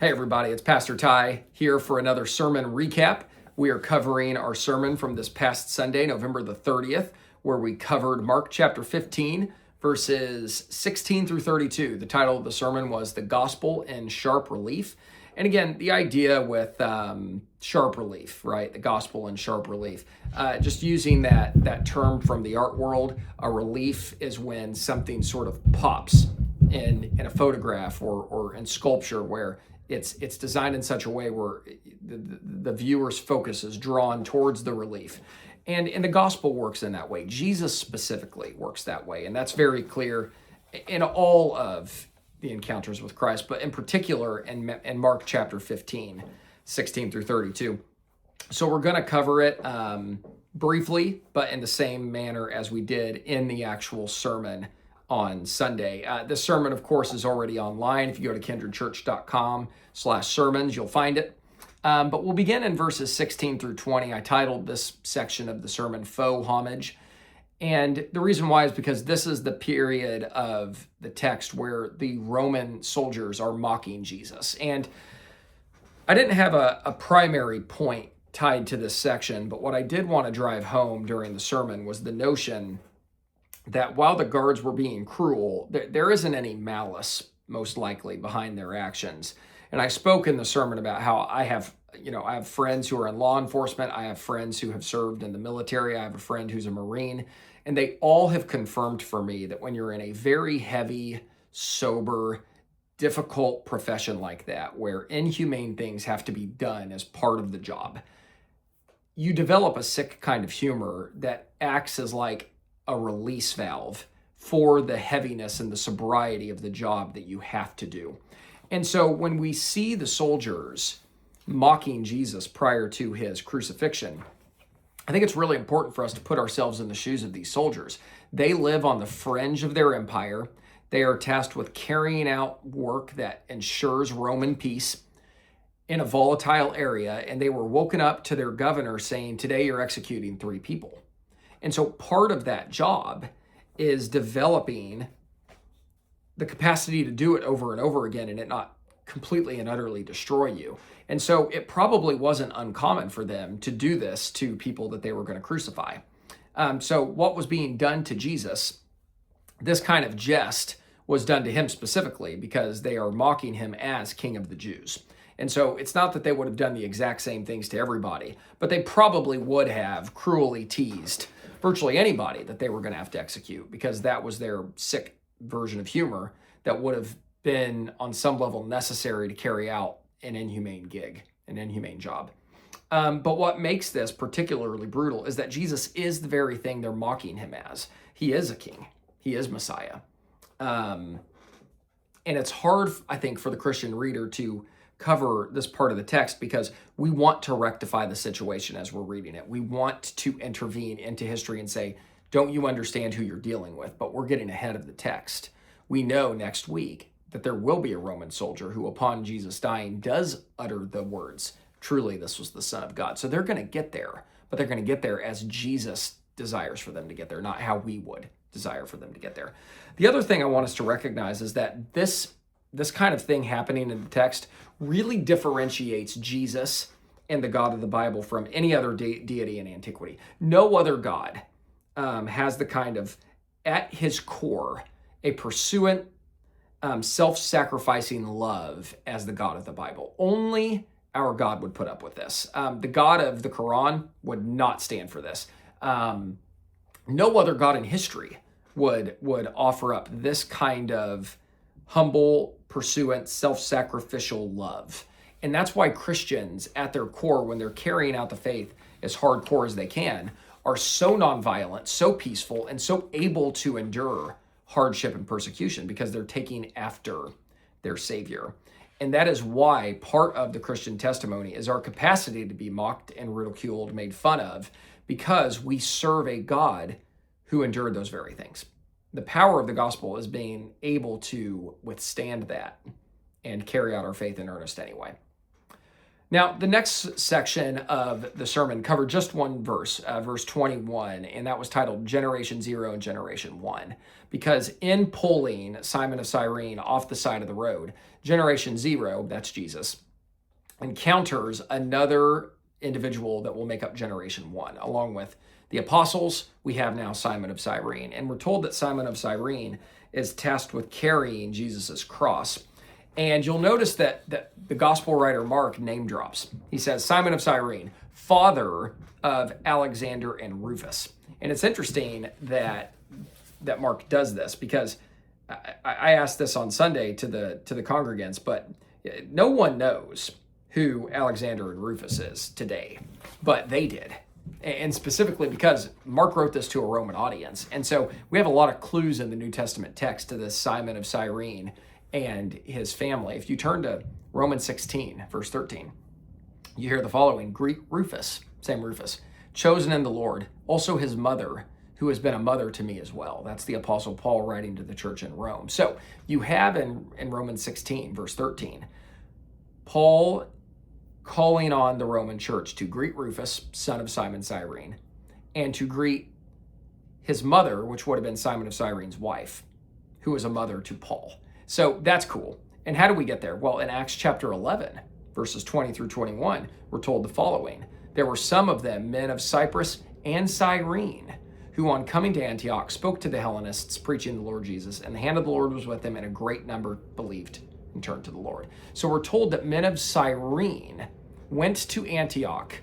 Hey everybody, it's Pastor Ty here for another sermon recap. We are covering our sermon from this past Sunday, November the 30th, where we covered Mark chapter 15, verses 16 through 32. The title of the sermon was The Gospel in Sharp Relief. And again, the idea with sharp relief, right? The gospel in sharp relief. Just using that term from the art world, a relief is when something sort of pops in a photograph or in sculpture where it's designed in such a way where the viewer's focus is drawn towards the relief. And the gospel works in that way. Jesus specifically works that way. And that's very clear in all of the encounters with Christ, but in particular in Mark chapter 15, 16 through 32. So we're going to cover it briefly, but in the same manner as we did in the actual sermon on Sunday. This sermon, of course, is already online. If you go to kindredchurch.com/sermons, you'll find it. But we'll begin in verses 16 through 20. I titled this section of the sermon Faux Homage. And the reason why is because this is the period of the text where the Roman soldiers are mocking Jesus. And I didn't have a primary point tied to this section, but what I did want to drive home during the sermon was the notion that while the guards were being cruel, there isn't any malice, most likely, behind their actions. And I spoke in the sermon about how I have friends who are in law enforcement. I have friends who have served in the military. I have a friend who's a Marine. And they all have confirmed for me that when you're in a very heavy, sober, difficult profession like that, where inhumane things have to be done as part of the job, you develop a sick kind of humor that acts as like a release valve for the heaviness and the sobriety of the job that you have to do. And so when we see the soldiers mocking Jesus prior to his crucifixion, I think it's really important for us to put ourselves in the shoes of these soldiers. They live on the fringe of their empire. They are tasked with carrying out work that ensures Roman peace in a volatile area, and they were woken up to their governor saying, "Today you're executing 3 people." And so part of that job is developing the capacity to do it over and over again and it not completely and utterly destroy you. And so it probably wasn't uncommon for them to do this to people that they were going to crucify. So what was being done to Jesus, this kind of jest was done to him specifically because they are mocking him as King of the Jews. And so it's not that they would have done the exact same things to everybody, but they probably would have cruelly teased virtually anybody that they were going to have to execute because that was their sick version of humor that would have been on some level necessary to carry out an inhumane gig, an inhumane job. But what makes this particularly brutal is that Jesus is the very thing they're mocking him as. He is a king. He is Messiah. And it's hard, I think, for the Christian reader to cover this part of the text because we want to rectify the situation as we're reading it. We want to intervene into history and say, don't you understand who you're dealing with? But we're getting ahead of the text. We know next week that there will be a Roman soldier who, upon Jesus dying, does utter the words, "Truly, this was the Son of God." So they're going to get there, but they're going to get there as Jesus desires for them to get there, not how we would desire for them to get there. The other thing I want us to recognize is that this kind of thing happening in the text really differentiates Jesus and the God of the Bible from any other deity in antiquity. No other God has the kind of, at his core, a pursuant, self-sacrificing love as the God of the Bible. Only our God would put up with this. The God of the Quran would not stand for this. No other God in history would offer up this kind of humble, pursuant, self-sacrificial love. And that's why Christians, at their core, when they're carrying out the faith as hardcore as they can, are so nonviolent, so peaceful, and so able to endure hardship and persecution because they're taking after their Savior. And that is why part of the Christian testimony is our capacity to be mocked and ridiculed, made fun of, because we serve a God who endured those very things. The power of the gospel is being able to withstand that and carry out our faith in earnest anyway. Now, the next section of the sermon covered just one verse, verse 21, and that was titled Generation 0 and Generation 1. Because in pulling Simon of Cyrene off the side of the road, Generation 0, that's Jesus, encounters another individual that will make up Generation 1. Along with the apostles, we have now Simon of Cyrene. And we're told that Simon of Cyrene is tasked with carrying Jesus' cross. And you'll notice that the gospel writer Mark name drops. He says, Simon of Cyrene, father of Alexander and Rufus. And it's interesting that Mark does this, because I asked this on Sunday to the congregants, but no one knows who Alexander and Rufus is today, but they did. And specifically because Mark wrote this to a Roman audience. And so we have a lot of clues in the New Testament text to this Simon of Cyrene and his family. If you turn to Romans 16, verse 13, you hear the following: Greek Rufus, same Rufus, chosen in the Lord, also his mother, who has been a mother to me as well. That's the Apostle Paul writing to the church in Rome. So you have in Romans 16, verse 13, Paul calling on the Roman church to greet Rufus, son of Simon Cyrene, and to greet his mother, which would have been Simon of Cyrene's wife, who was a mother to Paul. So that's cool. And how do we get there? Well, in Acts chapter 11, verses 20 through 21, we're told the following: There were some of them, men of Cyprus and Cyrene, who on coming to Antioch spoke to the Hellenists, preaching the Lord Jesus, and the hand of the Lord was with them, and a great number believed and turned to the Lord. So we're told that men of Cyrene went to Antioch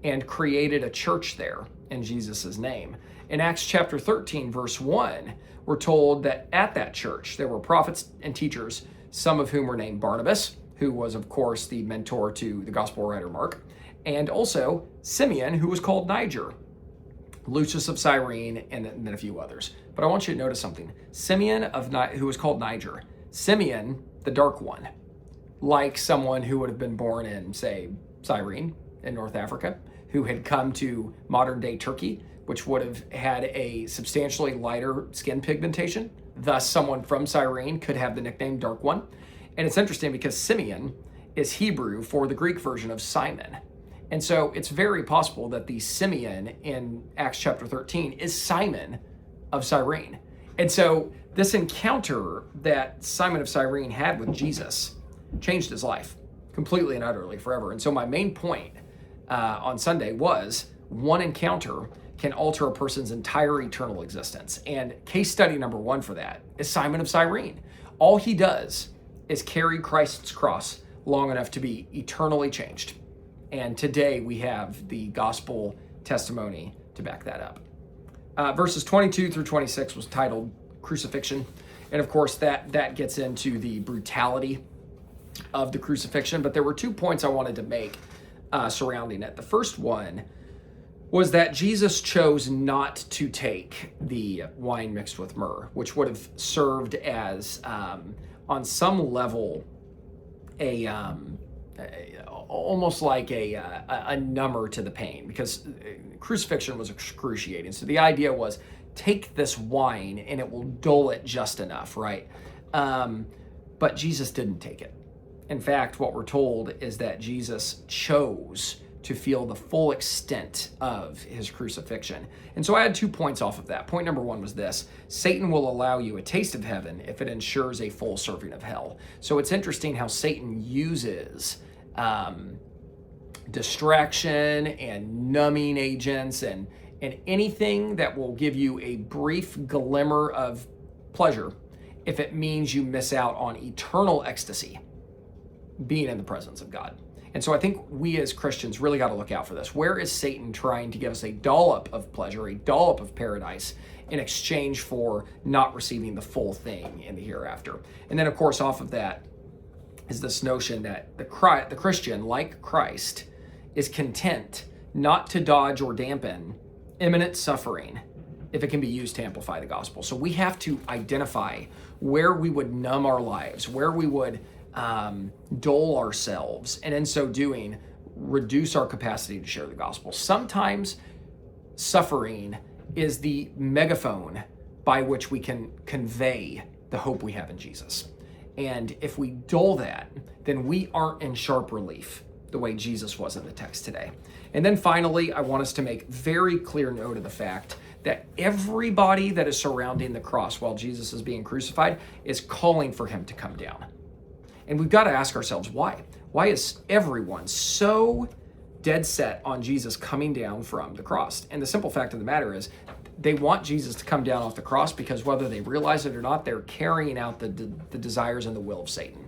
and created a church there in Jesus' name. In Acts chapter 13, verse 1, we're told that at that church there were prophets and teachers, some of whom were named Barnabas, who was, of course, the mentor to the gospel writer Mark, and also Simeon, who was called Niger, Lucius of Cyrene, and then a few others. But I want you to notice something. Simeon, who was called Niger, Simeon, the dark one, like someone who would have been born in, say, Cyrene in North Africa, who had come to modern-day Turkey, which would have had a substantially lighter skin pigmentation. Thus, someone from Cyrene could have the nickname Dark One. And it's interesting because Simeon is Hebrew for the Greek version of Simon. And so it's very possible that the Simeon in Acts chapter 13 is Simon of Cyrene. And so this encounter that Simon of Cyrene had with Jesus changed his life completely and utterly forever. And so my main point on Sunday was one encounter can alter a person's entire eternal existence. And case study number one for that is Simon of Cyrene. All he does is carry Christ's cross long enough to be eternally changed. And today we have the gospel testimony to back that up. Verses 22 through 26 was titled Crucifixion. And of course that gets into the brutality of the crucifixion. But there were 2 points I wanted to make surrounding it. The first one was that Jesus chose not to take the wine mixed with myrrh, which would have served as, on some level, almost like a number to the pain, because crucifixion was excruciating. So the idea was, take this wine and it will dull it just enough, right? But Jesus didn't take it. In fact, what we're told is that Jesus chose to feel the full extent of his crucifixion. And so I had 2 points off of that. Point number one was this: Satan will allow you a taste of heaven if it ensures a full serving of hell. So it's interesting how Satan uses distraction and numbing agents and anything that will give you a brief glimmer of pleasure if it means you miss out on eternal ecstasy, being in the presence of God. And so I think we as Christians really got to look out for this. Where is Satan trying to give us a dollop of pleasure, a dollop of paradise, in exchange for not receiving the full thing in the hereafter? And then, of course, off of that is this notion that the Christian, like Christ, is content not to dodge or dampen imminent suffering if it can be used to amplify the gospel. So we have to identify where we would numb our lives, where we would dull ourselves, and in so doing, reduce our capacity to share the gospel. Sometimes suffering is the megaphone by which we can convey the hope we have in Jesus. And if we dull that, then we aren't in sharp relief the way Jesus was in the text today. And then finally, I want us to make very clear note of the fact that everybody that is surrounding the cross while Jesus is being crucified is calling for him to come down. And we've got to ask ourselves why. Why is everyone so dead set on Jesus coming down from the cross? And the simple fact of the matter is they want Jesus to come down off the cross because whether they realize it or not, they're carrying out the desires and the will of Satan.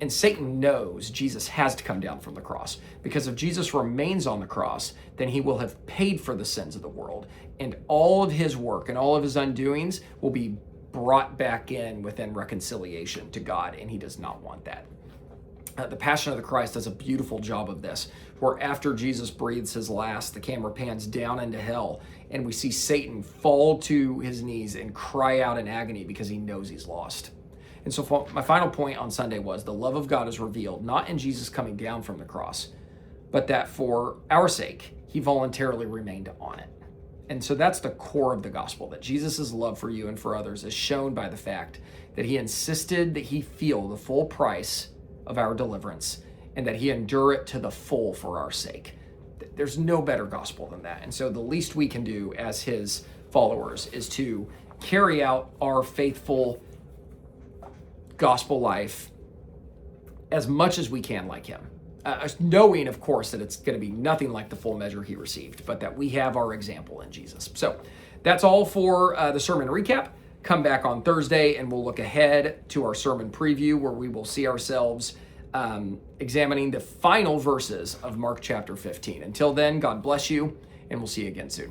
And Satan knows Jesus has to come down from the cross, because if Jesus remains on the cross, then he will have paid for the sins of the world, and all of his work and all of his undoings will be brought back in within reconciliation to God, and he does not want that. The Passion of the Christ does a beautiful job of this, where after Jesus breathes his last, the camera pans down into hell, and we see Satan fall to his knees and cry out in agony because he knows he's lost. And so my final point on Sunday was the love of God is revealed not in Jesus coming down from the cross, but that for our sake, he voluntarily remained on it. And so that's the core of the gospel, that Jesus' love for you and for others is shown by the fact that he insisted that he feel the full price of our deliverance and that he endure it to the full for our sake. There's no better gospel than that. And so the least we can do as his followers is to carry out our faithful gospel life as much as we can like him, knowing of course that it's going to be nothing like the full measure he received, but that we have our example in Jesus. So that's all for the sermon recap. Come back on Thursday and we'll look ahead to our sermon preview, where we will see ourselves examining the final verses of Mark chapter 15. Until then, God bless you, and we'll see you again soon.